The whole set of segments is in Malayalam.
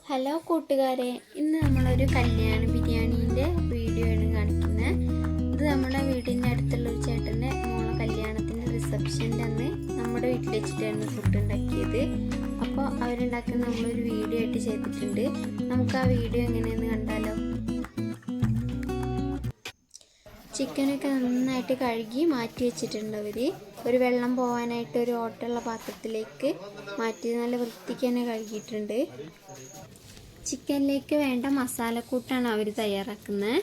ഹലോ കൂട്ടുകാരെ, ഇന്ന് നമ്മളൊരു കല്യാണ ബിരിയാണീൻ്റെ വീഡിയോ ആണ് കാണിക്കുന്നത്. ഇത് നമ്മുടെ വീടിൻ്റെ അടുത്തുള്ള ഒരു ചേട്ടൻ്റെ മോളെ കല്യാണത്തിൻ്റെ റിസപ്ഷൻ്റെ അന്ന് നമ്മുടെ വീട്ടിൽ വെച്ചിട്ടായിരുന്നു ഫുഡ് ഉണ്ടാക്കിയത്. അപ്പോൾ അവരുണ്ടാക്കുന്ന നമ്മളൊരു വീഡിയോ ആയിട്ട് ചെയ്തിട്ടുണ്ട്. നമുക്ക് ആ വീഡിയോ എങ്ങനെയെന്ന് കണ്ടാലോ. ചിക്കനൊക്കെ നന്നായിട്ട് കഴുകി മാറ്റി വെച്ചിട്ടുണ്ട്. ഒരു വെള്ളം പോകാനായിട്ട് ഒരു ഓട്ടയുള്ള പാത്രത്തിലേക്ക് മാറ്റി നല്ല വൃത്തിക്ക് തന്നെ കഴുകിയിട്ടുണ്ട്. ചിക്കനിലേക്ക് വേണ്ട മസാലക്കൂട്ടാണ് അവർ തയ്യാറാക്കുന്നത്.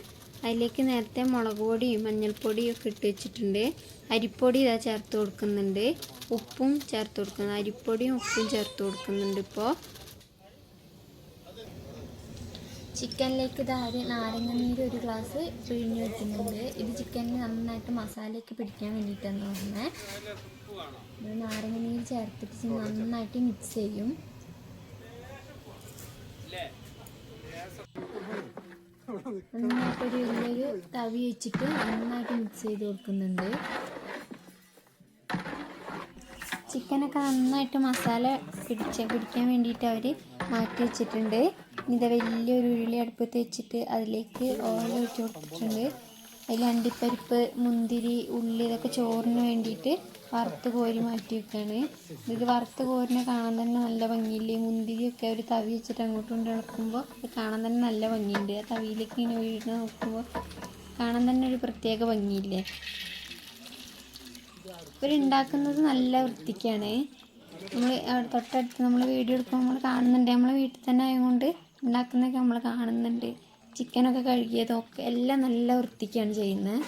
അതിലേക്ക് നേരത്തെ മുളക് പൊടിയും മഞ്ഞൾപ്പൊടിയും ഒക്കെ ഇട്ട് വെച്ചിട്ടുണ്ട്. അരിപ്പൊടി ഇതാ ചേർത്ത് കൊടുക്കുന്നുണ്ട്, ഉപ്പും ചേർത്ത് കൊടുക്കുന്നത്, അരിപ്പൊടിയും ഉപ്പും ചേർത്ത് കൊടുക്കുന്നുണ്ട്. ഇപ്പോൾ ചിക്കനിലേക്ക് ഇതാ നാരങ്ങ നീര് ഒരു ഗ്ലാസ് പിഴിഞ്ഞ് വെക്കുന്നുണ്ട്. ഇത് ചിക്കനിൽ നന്നായിട്ട് മസാലയൊക്കെ പിടിക്കാൻ വേണ്ടിയിട്ടാണ് പറഞ്ഞത്. നാരങ്ങ നീര് ചേർത്തിട്ട് നന്നായിട്ട് മിക്സ് ചെയ്യും. നന്നായിട്ടൊരു വലിയൊരു തവി വെച്ചിട്ട് നന്നായിട്ട് മിക്സ് ചെയ്ത് കൊടുക്കുന്നുണ്ട്. ചിക്കനൊക്കെ നന്നായിട്ട് മസാല പിടിക്കാൻ വേണ്ടിയിട്ട് അവർ മാറ്റി വെച്ചിട്ടുണ്ട്. ഇത് വലിയൊരു ഉരുളി അടുപ്പത്ത് വെച്ചിട്ട് അതിലേക്ക് ഓയിൽ ഒഴിച്ച് കൊടുത്തിട്ടുണ്ട്. അതിൽ അണ്ടിപ്പരിപ്പ്, മുന്തിരി, ഉള്ളി ഇതൊക്കെ ചോറിന് വേണ്ടിയിട്ട് വറുത്ത് കോരി മാറ്റി വെക്കുകയാണ്. ഇത് വറുത്ത് കോരിനെ കാണാൻ തന്നെ നല്ല ഭംഗിയില്ലേ. മുന്തിരിയൊക്കെ ഒരു തവി വെച്ചിട്ട് അങ്ങോട്ടും കൊണ്ട് ഇളക്കുമ്പോൾ അത് കാണാൻ തന്നെ നല്ല ഭംഗിയുണ്ട്. ആ തവിയിലേക്ക് ഇങ്ങനെ വീഴുന്ന നോക്കുമ്പോൾ കാണാൻ തന്നെ ഒരു പ്രത്യേക ഭംഗിയില്ലേ. ഇവരുണ്ടാക്കുന്നത് നല്ല വൃത്തിക്കാണ്. നമ്മൾ തൊട്ടടുത്ത് നമ്മൾ വീഡിയോ എടുക്കുമ്പോൾ നമ്മൾ കാണുന്നുണ്ട്. നമ്മളെ വീട്ടിൽ തന്നെ ആയതുകൊണ്ട് ഉണ്ടാക്കുന്നതൊക്കെ നമ്മൾ കാണുന്നുണ്ട്. ചിക്കനൊക്കെ കഴുകിയതൊക്കെ എല്ലാം നല്ല വൃത്തിക്കാണ് ചെയ്യുന്നത്.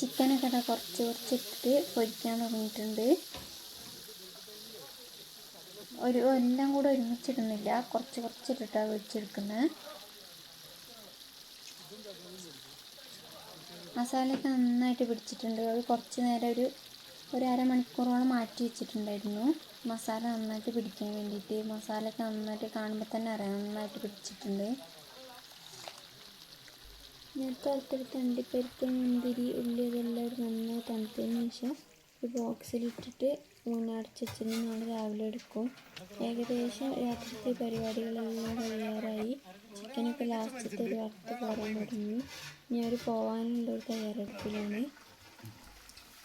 ചിക്കനൊക്കെ കുറച്ച് ഇട്ടിട്ട് പൊരിക്കാൻ തുടങ്ങിയിട്ടുണ്ട്. എല്ലാം കൂടെ ഒരുമിച്ചിടുന്നില്ല, കുറച്ചിട്ടിട്ടാണ് പൊരിച്ചെടുക്കുന്നത്. മസാലയൊക്കെ നന്നായിട്ട് പിടിച്ചിട്ടുണ്ട്. അത് കുറച്ച് നേരം ഒരു അരമണിക്കൂറോളം മാറ്റി വെച്ചിട്ടുണ്ടായിരുന്നു മസാല നന്നായിട്ട് പിടിക്കാൻ വേണ്ടിയിട്ട്. മസാലയൊക്കെ നന്നായിട്ട് കാണുമ്പോൾ തന്നെ അറിയാം നന്നായിട്ട് പിടിച്ചിട്ടുണ്ട്. നേരത്തെ അടുത്തെടുത്ത് അണ്ടിപ്പരിപ്പ്, മുന്തിരി, ഉള്ളി അതെല്ലാം നന്നായി തണുത്തതിന് ശേഷം ഒരു ബോക്സിലിട്ടിട്ട് അടച്ച് വെച്ചിട്ട് നാളെ രാവിലെ എടുക്കും. ഏകദേശം രാത്രിത്തെ പരിപാടികളെല്ലാം കഴിയാറായി. ചിക്കനൊക്കെ ലാസ്റ്റത്തെ ഒരു വറുത്ത് പോരാൻ തുടങ്ങി. ഇനി അവർ പോകാനുള്ള ഒരു തയ്യാറെടുപ്പിലാണ്.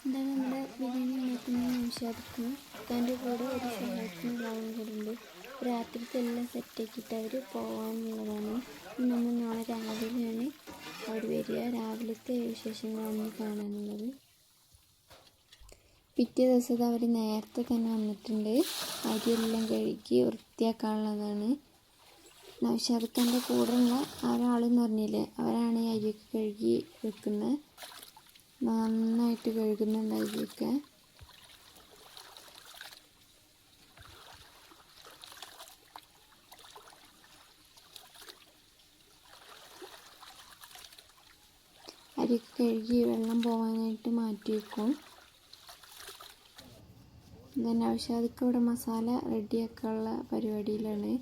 എന്താണ് നമ്മുടെ ബിരിയാണി ഉണ്ടാക്കുന്നത് നിമിഷാദിക്കുന്നു. അതിൻ്റെ കൂടെ ഒരു സഹായത്തിനുള്ള ആളും കൂടെ ഉണ്ട്. രാത്രിത്തെ എല്ലാം സെറ്റാക്കിയിട്ട് അവർ പോകാനുള്ളതാണ്. നമ്മൾ നാളെ രാവിലെയാണ് അവർ വരിക. രാവിലത്തെ വിശേഷങ്ങളാണ് കാണാനുള്ളത്. പിറ്റേ ദിവസം അവർ നേരത്തെ തന്നെ വന്നിട്ടുണ്ട്. അരിയെല്ലാം കഴുകി വൃത്തിയാക്കാനുള്ളതാണ്. നൗഷാദ് കൂടെയുള്ള ഒരാളെന്ന് പറഞ്ഞില്ലേ, അവരാണ് ഈ അരിയൊക്കെ കഴുകി വെക്കുന്നത്. നന്നായിട്ട് കഴുകുന്നുണ്ട് അരിയൊക്കെ. അരിയൊക്കെ കഴുകി വെള്ളം പോകാനായിട്ട് മാറ്റി വെക്കും. നൗഷാദിക്ക് ഇവിടെ മസാല റെഡിയാക്കാനുള്ള പരിപാടിയിലാണ്.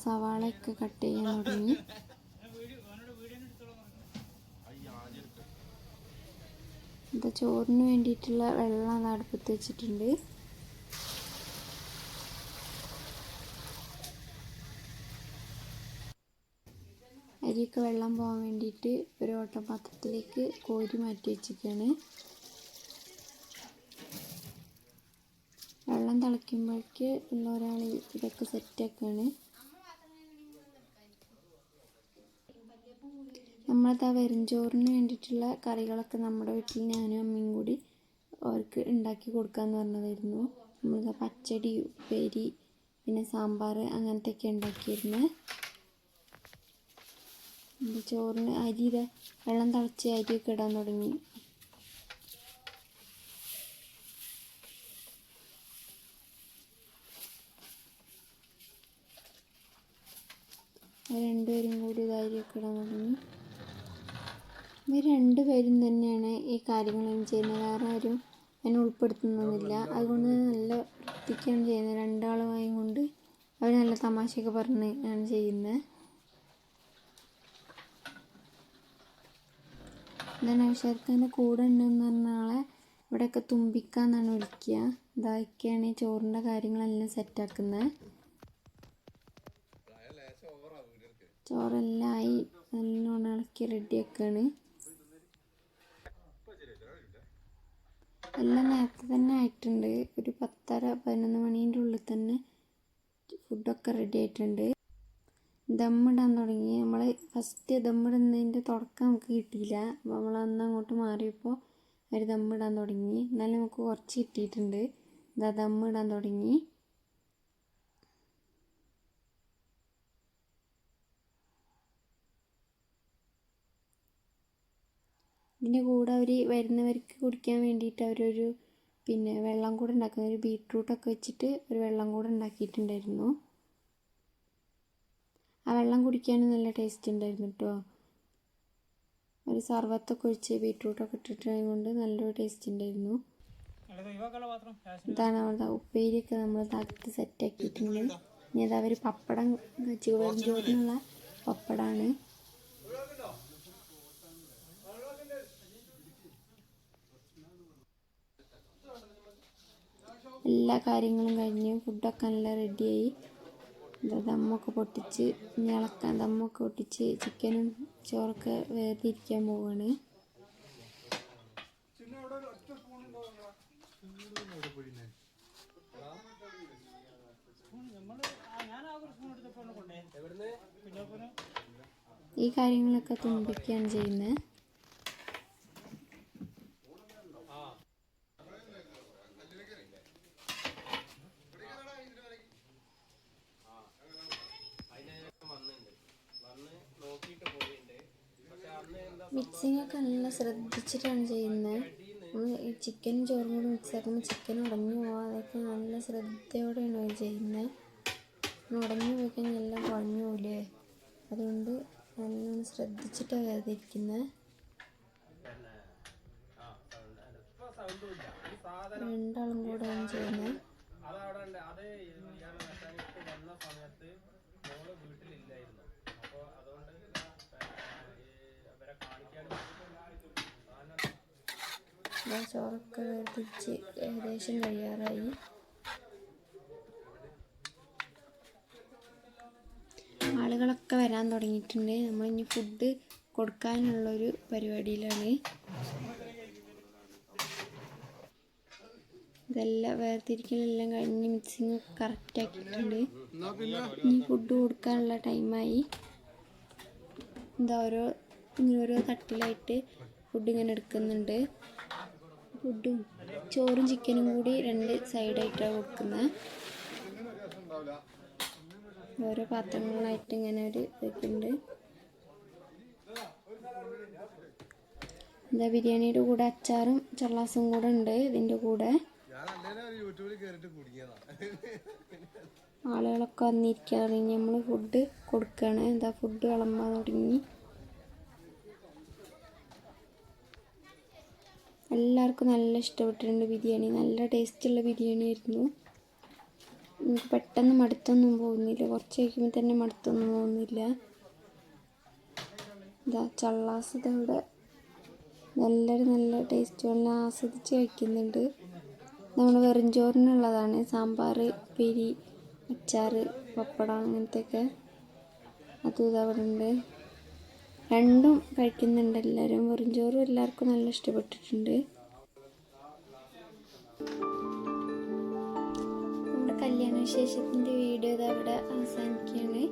സവാളയൊക്കെ കട്ട് ചെയ്യാൻ തുടങ്ങി. ചോറിന് വേണ്ടിയിട്ടുള്ള വെള്ളം അടുപ്പത്ത് വെച്ചിട്ടുണ്ട്. അരിയൊക്കെ വെള്ളം പോകാൻ വേണ്ടിയിട്ട് ഒരു ഓട്ടപാത്രത്തിലേക്ക് കോരി മാറ്റി വെച്ചിരിക്കുകയാണ്. വെള്ളം തിളയ്ക്കുമ്പോഴേക്ക് ഉള്ള ഒരാൾ ഇതൊക്കെ സെറ്റാക്കുകയാണ്. നമ്മളത് വെറുംചോറിന് വേണ്ടിയിട്ടുള്ള കറികളൊക്കെ നമ്മുടെ വീട്ടിൽ ഞാനും അമ്മയും കൂടി അവർക്ക് ഉണ്ടാക്കി കൊടുക്കാമെന്ന് പറഞ്ഞതായിരുന്നു. നമ്മൾ പച്ചടി, ഉപ്പേരി, പിന്നെ സാമ്പാർ അങ്ങനത്തെയൊക്കെ ഉണ്ടാക്കിയിരുന്നു. ചോറിന് വെള്ളം തിളച്ച് അരിയൊക്കെ ഇടാൻ തുടങ്ങി. രണ്ടുപേരും കൂടി അരിയൊക്കെ ഇടാൻ തുടങ്ങി. ഇവർ രണ്ടുപേരും തന്നെയാണ് ഈ കാര്യങ്ങളൊന്നും ചെയ്യുന്നത്. വേറെ ആരും അതിനെ ഉൾപ്പെടുത്തുന്നൊന്നുമില്ല. അതുകൊണ്ട് നല്ല വൃത്തിക്കാണ് ചെയ്യുന്നത്. രണ്ടാളുമായും കൊണ്ട് അവർ നല്ല തമാശയൊക്കെ പറഞ്ഞ് ആണ് ചെയ്യുന്നത്. എന്താണ് നൗഷാദ് കൂടെ ഉണ്ടെന്ന് പറഞ്ഞ ആളെ ഇവിടെയൊക്കെ തുമ്പിക്കാന്നാണ് വിളിക്കുക. ഇതാക്കിയാണ് ചോറിൻ്റെ കാര്യങ്ങളെല്ലാം സെറ്റാക്കുന്നത്. ചോറെല്ലാം ആയി നല്ലോണം ഇളക്കി റെഡിയാക്കുകയാണ്. എല്ലാം നേരത്തെ തന്നെ ആയിട്ടുണ്ട്. ഒരു 10:30-11 മണീൻ്റെ ഉള്ളിൽ തന്നെ ഫുഡൊക്കെ റെഡി ആയിട്ടുണ്ട്. ദമ്മിടാൻ തുടങ്ങി. നമ്മൾ ഫസ്റ്റ് ദമ്മിടുന്നതിൻ്റെ തുടക്കം നമുക്ക് കിട്ടിയില്ല. അപ്പോൾ നമ്മൾ അന്ന് അങ്ങോട്ട് മാറിയപ്പോൾ അവർ ദമ്മിടാൻ തുടങ്ങി. എന്നാലും നമുക്ക് കുറച്ച് കിട്ടിയിട്ടുണ്ട്. ഇതാ ദമ്മിടാൻ തുടങ്ങി. ഇതിൻ്റെ കൂടെ അവർ വരുന്നവർക്ക് കുടിക്കാൻ വേണ്ടിയിട്ട് അവരൊരു വെള്ളം കൂടെ ഉണ്ടാക്കുന്ന ഒരു ബീട്രൂട്ടൊക്കെ വെച്ചിട്ട് ഒരു വെള്ളം കൂടെ ഉണ്ടാക്കിയിട്ടുണ്ടായിരുന്നു. ആ വെള്ളം കുടിക്കാനും നല്ല ടേസ്റ്റ് ഉണ്ടായിരുന്നു കേട്ടോ. ഒരു സർവത്തൊക്കെ ഒഴിച്ച് ബീട്രൂട്ടൊക്കെ ഇട്ടിട്ട് കൊണ്ട് നല്ലൊരു ടേസ്റ്റ് ഉണ്ടായിരുന്നു. ഇതാണ് അവിടെ ഉപ്പേരിയൊക്കെ നമ്മൾ തകർത്ത് സെറ്റാക്കിയിട്ടുണ്ട്. ഇനി അത് അവർ പപ്പടം വെച്ച് വെറുംചോറിനുള്ള പപ്പടമാണ്. എല്ലാ കാര്യങ്ങളും കഴിഞ്ഞ് ഫുഡൊക്കെ നല്ല റെഡിയായി. ദമ്മൊക്കെ പൊട്ടിച്ച് ഇനി ഇളക്കാൻ ദമ്മൊക്കെ പൊട്ടിച്ച് ചിക്കനും ചോറൊക്കെ വേർതിരിക്കാൻ പോവുകയാണ്. ഈ കാര്യങ്ങളൊക്കെ തുമ്പിക്കുകയാണ് ചെയ്യുന്നത്. മിക്സിങ് ഒക്കെ നല്ല ശ്രദ്ധിച്ചിട്ടാണ് ചെയ്യുന്നത്. നമ്മൾ ഈ ചിക്കനും ചോറും കൂടി മിക്സ് ആക്കുമ്പോൾ ചിക്കൻ ഉടഞ്ഞു പോകാതൊക്കെ നല്ല ശ്രദ്ധയോടെയാണ് അവർ ചെയ്യുന്നത്. ഉടഞ്ഞു പോയി കഴിഞ്ഞാൽ എല്ലാം കുഴഞ്ഞു പോകില്ലേ. അതുകൊണ്ട് നല്ലോണം ശ്രദ്ധിച്ചിട്ടാണ് വേർതിരിക്കുന്നത്. രണ്ടാളും കൂടെയാണ് ചെയ്യുന്നത്. ചോറൊക്കെ വേർതിരിച്ച് ഏകദേശം കഴിയാറായി. ആളുകളൊക്കെ വരാൻ തുടങ്ങിയിട്ടുണ്ട്. നമ്മളിനി ഫുഡ് കൊടുക്കാനുള്ളൊരു പരിപാടിയിലാണ്. ഇതെല്ലാം വേർതിരിക്കലെല്ലാം കഴിഞ്ഞ് മിക്സിങ് കറക്റ്റ് ആക്കിയിട്ടുണ്ട്. ഇനി ഫുഡ് കൊടുക്കാനുള്ള ടൈമായി. ഓരോ തട്ടിലായിട്ട് ഫുഡ് ഇങ്ങനെ എടുക്കുന്നുണ്ട്. ഫുഡും ചോറും ചിക്കനും കൂടി 2 സൈഡായിട്ടാണ് കൊടുക്കുന്നത്. ഓരോ പാത്രങ്ങളായിട്ട് ഇങ്ങനെ ഒരു ഇതൊക്കെയുണ്ട്. ബിരിയാണിയുടെ കൂടെ അച്ചാറും ചള്ളാസും കൂടെ ഉണ്ട് ഇതിൻ്റെ കൂടെ. ആളുകളൊക്കെ വന്നിരിക്കുകയാണ്. നമ്മൾ ഫുഡ് കൊടുക്കുകയാണ്. ഫുഡ് വിളമ്പാൻ തുടങ്ങി. എല്ലാവർക്കും നല്ല ഇഷ്ടപ്പെട്ടിട്ടുണ്ട് ബിരിയാണി. നല്ല ടേസ്റ്റുള്ള ബിരിയാണി ആയിരുന്നു. നമുക്ക് പെട്ടെന്ന് മടുത്തൊന്നും പോകുന്നില്ല. കുറച്ച് കഴിക്കുമ്പോൾ തന്നെ മടുത്തൊന്നും പോകുന്നില്ല. ചള്ളാസ് ഇതവിടെ എല്ലാവരും നല്ല ടേസ്റ്റ് നല്ല ആസ്വദിച്ച് കഴിക്കുന്നുണ്ട്. നമ്മൾ വെറുംചോറിനുള്ളതാണ്. സാമ്പാർ, ഉപ്പേരി, അച്ചാർ, പപ്പടം അങ്ങനത്തെയൊക്കെ അതും ഇതവിടെ ഉണ്ട്. രണ്ടും കഴിക്കുന്നുണ്ട് എല്ലാവരും. വെറുംചോറും എല്ലാവർക്കും നല്ല ഇഷ്ടപ്പെട്ടിട്ടുണ്ട്. നമ്മുടെ കല്യാണ വിശേഷത്തിൻ്റെ വീഡിയോ ഇതവിടെ അവസാനിക്കുകയാണ്.